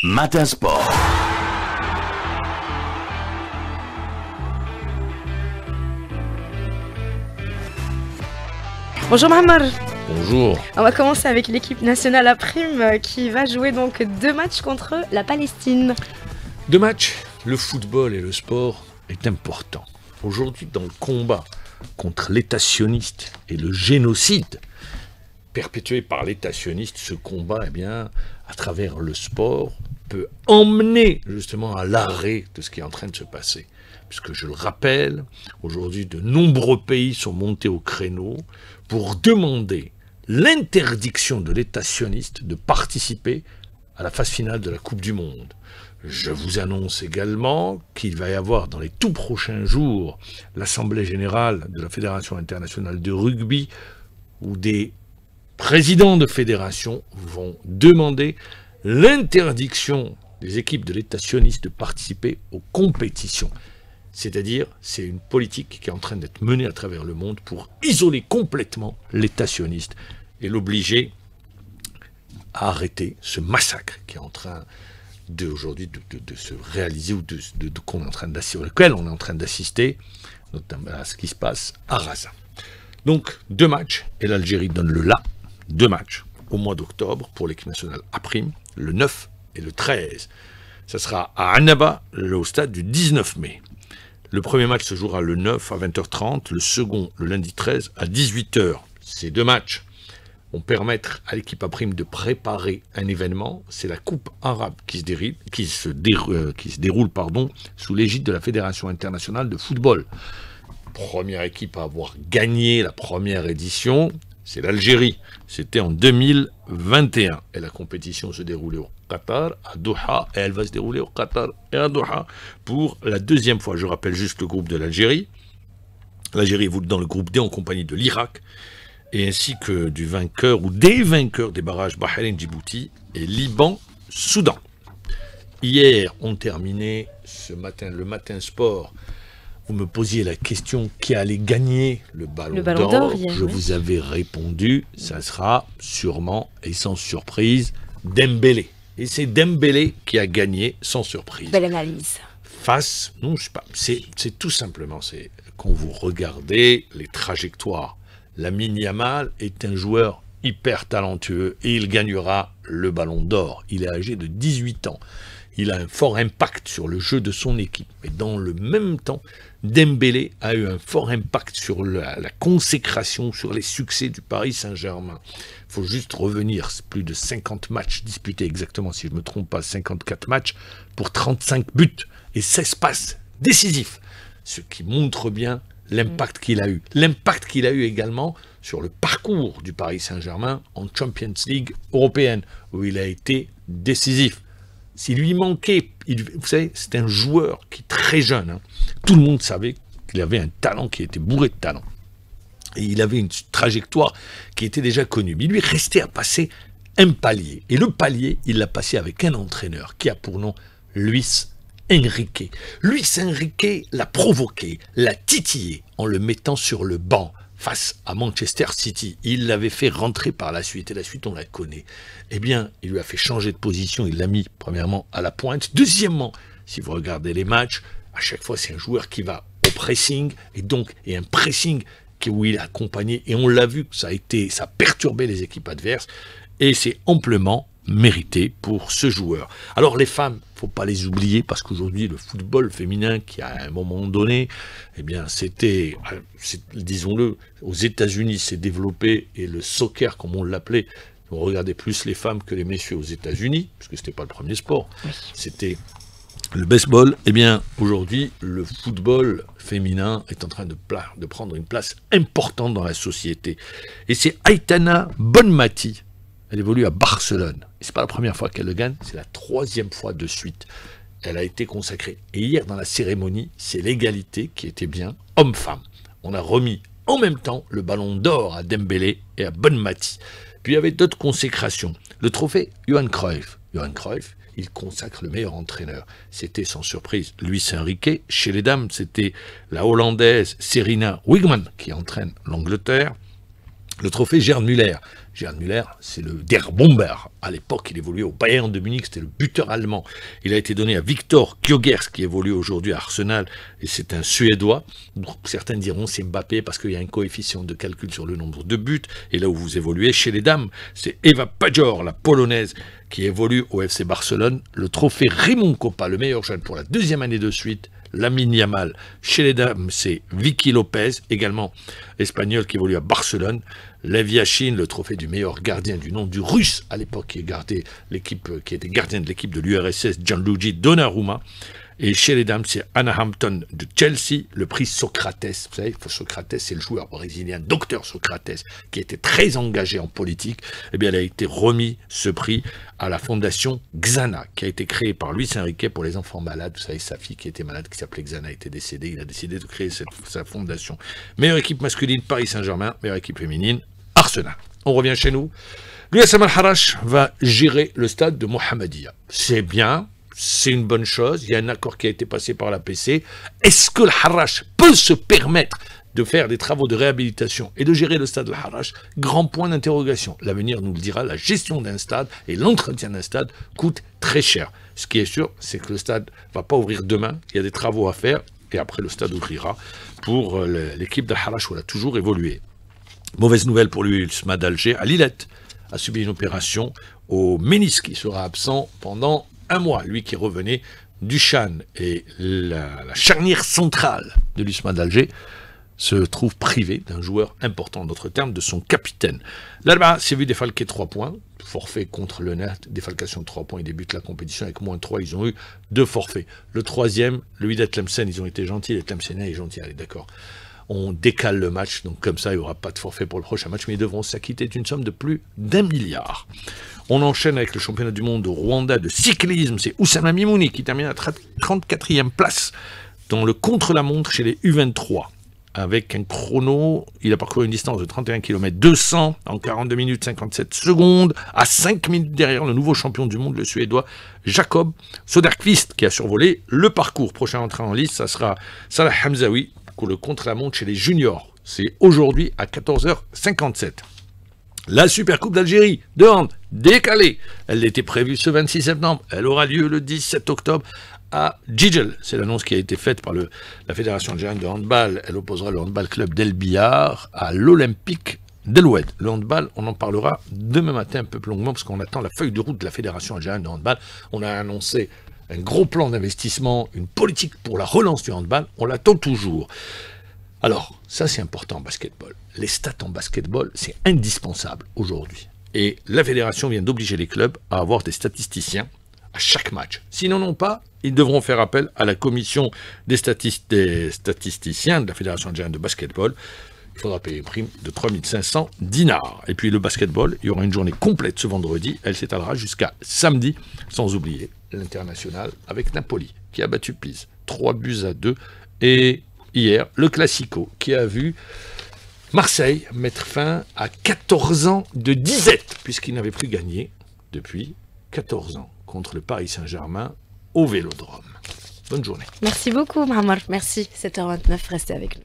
Matin Sport. Bonjour Mohamed. Bonjour. On va commencer avec l'équipe nationale à prime qui va jouer donc 2 matchs contre la Palestine. 2 matchs, le football et le sport est important. Aujourd'hui, dans le combat contre l'État sioniste et le génocide perpétué par l'État sioniste, ce combat, à travers le sport, peut emmener justement à l'arrêt de ce qui est en train de se passer. Puisque je le rappelle, aujourd'hui de nombreux pays sont montés au créneau pour demander l'interdiction de l'État sioniste de participer à la phase finale de la Coupe du Monde. Je vous annonce également qu'il va y avoir dans les tout prochains jours l'Assemblée générale de la Fédération internationale de rugby où des présidents de fédération vont demander l'interdiction des équipes de l'État sioniste de participer aux compétitions. C'est-à-dire, c'est une politique qui est en train d'être menée à travers le monde pour isoler complètement l'État sioniste et l'obliger à arrêter ce massacre qui est en train aujourd'hui de se réaliser ou auquel on est en train d'assister, notamment à ce qui se passe à Gaza. Donc, 2 matchs, et l'Algérie donne le là, 2 matchs au mois d'octobre pour l'équipe nationale à prime, le 9 et le 13. Ça sera à Annaba, au stade du 19 mai. Le premier match se jouera le 9 à 20h30, le second le lundi 13 à 18h. Ces 2 matchs vont permettre à l'équipe à prime de préparer un événement. C'est la Coupe arabe qui se déroule sous l'égide de la Fédération internationale de football. Première équipe à avoir gagné la première édition, c'est l'Algérie. C'était en 2021. Et la compétition se déroulait au Qatar, à Doha, et elle va se dérouler au Qatar et à Doha pour la 2e fois. Je rappelle juste le groupe de l'Algérie. L'Algérie est dans le groupe D en compagnie de l'Irak, et ainsi que du vainqueur ou des vainqueurs des barrages Bahreïn-Djibouti et Liban-Soudan. Hier, on terminait le matin sport. Vous me posiez la question qui allait gagner le ballon d'or. Je vous avais répondu, ça sera sûrement et sans surprise Dembélé. Et c'est Dembélé qui a gagné sans surprise. Belle analyse. Non, je sais pas. C'est tout simplement, c'est quand vous regardez les trajectoires. Lamine Yamal est un joueur hyper talentueux et il gagnera le ballon d'or. Il est âgé de 18 ans. Il a un fort impact sur le jeu de son équipe. Mais dans le même temps, Dembélé a eu un fort impact sur la consécration, sur les succès du Paris Saint-Germain. Il faut juste revenir, c'est plus de 50 matchs disputés exactement, si je ne me trompe pas, 54 matchs pour 35 buts et 16 passes décisifs. Ce qui montre bien l'impact qu'il a eu. L'impact qu'il a eu également sur le parcours du Paris Saint-Germain en Champions League européenne, où il a été décisif. S'il lui manquait, vous savez, c'est un joueur qui est très jeune. Tout le monde savait qu'il avait un talent qui était bourré de talent. Et il avait une trajectoire qui était déjà connue. Mais il lui restait à passer un palier. Et le palier, il l'a passé avec un entraîneur qui a pour nom Luis Enrique. Luis Enrique l'a provoqué, l'a titillé en le mettant sur le banc face à Manchester City. Il l'avait fait rentrer par la suite, et la suite on la connaît. Eh bien, il lui a fait changer de position, il l'a mis premièrement à la pointe. Deuxièmement, si vous regardez les matchs, à chaque fois c'est un joueur qui va au pressing, et un pressing où il est accompagné, et on l'a vu, ça a perturbé les équipes adverses, et c'est amplement mérité pour ce joueur. Alors les femmes, il ne faut pas les oublier, parce qu'aujourd'hui le football féminin qui à un moment donné, disons-le, aux États-Unis s'est développé, et le soccer comme on l'appelait, on regardait plus les femmes que les messieurs aux États-Unis, parce que c'était pas le premier sport, c'était le baseball. Eh bien aujourd'hui le football féminin est en train de prendre une place importante dans la société, et c'est Aitana Bonmati. Elle évolue à Barcelone. Et c'est pas la première fois qu'elle le gagne, c'est la 3e fois de suite. Elle a été consacrée. Et hier, dans la cérémonie, c'est l'égalité qui était bien, homme-femme. On a remis en même temps le ballon d'or à Dembélé et à Bonmati. Puis il y avait d'autres consécrations. Le trophée Johan Cruyff. Johan Cruyff, il consacre le meilleur entraîneur. C'était sans surprise Luis Enrique. Chez les dames, c'était la Hollandaise Serena Wigman qui entraîne l'Angleterre. Le trophée Gerd Müller, Gerd Müller, c'est le Der Bomber. À l'époque, il évoluait au Bayern de Munich, c'était le buteur allemand. Il a été donné à Viktor Gyökeres, qui évolue aujourd'hui à Arsenal, et c'est un Suédois. Certains diront c'est Mbappé parce qu'il y a un coefficient de calcul sur le nombre de buts. Et là où vous évoluez, chez les dames, c'est Eva Pajor, la polonaise, qui évolue au FC Barcelone. Le trophée Raymond Kopa, le meilleur jeune pour la deuxième année de suite. Lamine Yamal. Chez les dames, c'est Vicky Lopez, également espagnol qui évolue à Barcelone. Lev Yashin, le trophée du meilleur gardien du nom du Russe à l'époque qui était gardien de l'équipe de l'URSS, Gianluigi Donnarumma. Et chez les dames, c'est Anna Hampton de Chelsea, le prix Socrates. Vous savez, Socrates, c'est le joueur brésilien, docteur Socrates, qui était très engagé en politique. Eh bien, elle a été remis ce prix à la fondation Xana, qui a été créée par Luis Enrique pour les enfants malades. Vous savez, sa fille qui était malade, qui s'appelait Xana, était décédée. Il a décidé de créer sa fondation. Meilleure équipe masculine, Paris Saint-Germain. Meilleure équipe féminine, Arsenal. On revient chez nous. L'USM Al-Harash va gérer le stade de Mohammedia. C'est bien. C'est une bonne chose, il y a un accord qui a été passé par l'APC. Est-ce que le Harash peut se permettre de faire des travaux de réhabilitation et de gérer le stade de Harash? Grand point d'interrogation. L'avenir nous le dira, la gestion d'un stade et l'entretien d'un stade coûte très cher. Ce qui est sûr, c'est que le stade ne va pas ouvrir demain, il y a des travaux à faire et après le stade ouvrira pour l'équipe de Harash où elle a toujours évolué. Mauvaise nouvelle pour l'USMA d'Alger, à Lillette a subi une opération au ménisque qui sera absent pendant un mois, lui qui revenait du Chan. Et la charnière centrale de l'USMA d'Alger se trouve privée d'un joueur important, en d'autres termes, de son capitaine. L'Alba s'est vu défalquer 3 points, forfait contre le Net, défalcation de 3 points, ils débutent la compétition avec moins 3, ils ont eu 2 forfaits. Le troisième, le Wydad Tlemcen, ils ont été gentils, les Tlemcenais est gentil, allez d'accord. On décale le match, donc comme ça, il n'y aura pas de forfait pour le prochain match, mais ils devront s'acquitter d'une somme de plus d'1 milliard. On enchaîne avec le championnat du monde au Rwanda de cyclisme. C'est Oussama Mimouni qui termine à 34e place dans le contre-la-montre chez les U23. Avec un chrono, il a parcouru une distance de 31 km 200 en 42 minutes 57 secondes, à 5 minutes derrière le nouveau champion du monde, le Suédois Jacob Söderqvist, qui a survolé le parcours. Prochain entrée en liste, ça sera Salah Hamzaoui pour le contre-la-montre chez les juniors. C'est aujourd'hui à 14h57. La Super Coupe d'Algérie de hand, décalée. Elle était prévue ce 26 septembre. Elle aura lieu le 17 octobre à Jijel. C'est l'annonce qui a été faite par la Fédération algérienne de handball. Elle opposera le handball club d'El Biyar à l'Olympique d'El-Oued. Le handball, on en parlera demain matin un peu plus longuement parce qu'on attend la feuille de route de la Fédération algérienne de handball. On a annoncé un gros plan d'investissement, une politique pour la relance du handball. On l'attend toujours. Alors, ça c'est important en basketball. Les stats en basketball, c'est indispensable aujourd'hui. Et la fédération vient d'obliger les clubs à avoir des statisticiens à chaque match. S'ils n'en ont pas, ils devront faire appel à la commission des statisticiens de la Fédération algérienne de basketball. Il faudra payer une prime de 3500 dinars. Et puis le basketball, il y aura une journée complète ce vendredi. Elle s'étalera jusqu'à samedi, sans oublier l'international avec Napoli, qui a battu Pise 3-2. Et hier, le Classico, qui a vu Marseille mettre fin à 14 ans de disette, puisqu'il n'avait plus gagné depuis 14 ans contre le Paris Saint-Germain au Vélodrome. Bonne journée. Merci beaucoup, Mohamed. Merci. 7h29, restez avec nous.